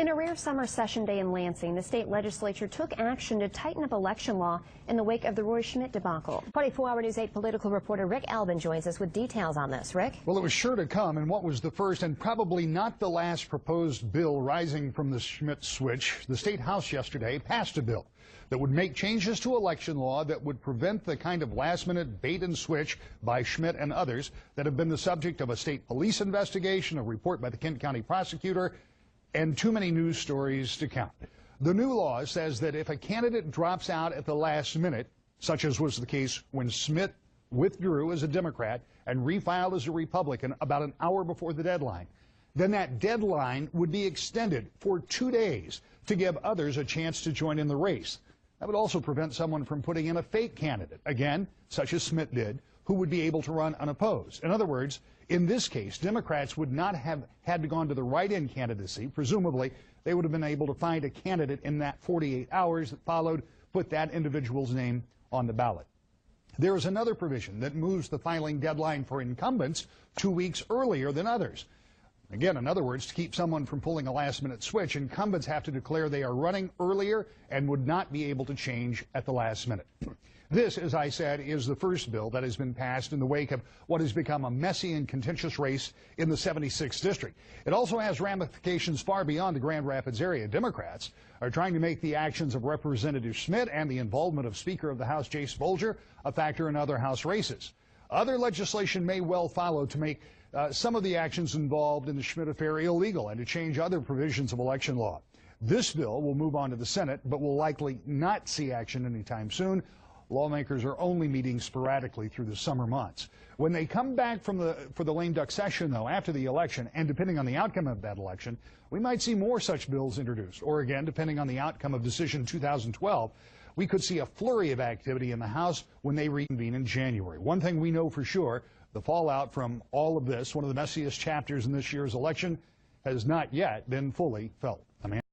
In a rare summer session day in Lansing, the state legislature took action to tighten up election law in the wake of the Roy Schmidt debacle. 24-hour News 8 political reporter Rick Albin joins us with details on this. Rick? Well, it was sure to come in what was the first and probably not the last proposed bill rising from the Schmidt switch. The state house yesterday passed a bill that would make changes to election law that would prevent the kind of last-minute bait and switch by Schmidt and others that have been the subject of a state police investigation, a report by the Kent County prosecutor, and too many news stories to count. The new law says that if a candidate drops out at the last minute, such as was the case when Schmidt withdrew as a Democrat and refiled as a Republican about an hour before the deadline, then that deadline would be extended for 2 days to give others a chance to join in the race. That would also prevent someone from putting in a fake candidate, again, such as Schmidt did, who would be able to run unopposed. In other words, in this case, Democrats would not have had to go to the write-in candidacy. Presumably, they would have been able to find a candidate in that 48 hours that followed, put that individual's name on the ballot. There is another provision that moves the filing deadline for incumbents 2 weeks earlier than others. Again, in other words, to keep someone from pulling a last-minute switch, incumbents have to declare they are running earlier and would not be able to change at the last minute. This, as I said, is the first bill that has been passed in the wake of what has become a messy and contentious race in the 76th district. It also has ramifications far beyond the Grand Rapids area. Democrats are trying to make the actions of Representative Schmidt and the involvement of Speaker of the House Jace Bolger a factor in other House races. Other legislation may well follow to make some of the actions involved in the Schmidt affair illegal and to change other provisions of election law. This bill will move on to the Senate, but will likely not see action anytime soon. Lawmakers are only meeting sporadically through the summer months. When they come back for the lame duck session, though, after the election, and depending on the outcome of that election, we might see more such bills introduced. Or again, depending on the outcome of Decision 2012, we could see a flurry of activity in the House when they reconvene in January. One thing we know for sure, the fallout from all of this, one of the messiest chapters in this year's election, has not yet been fully felt.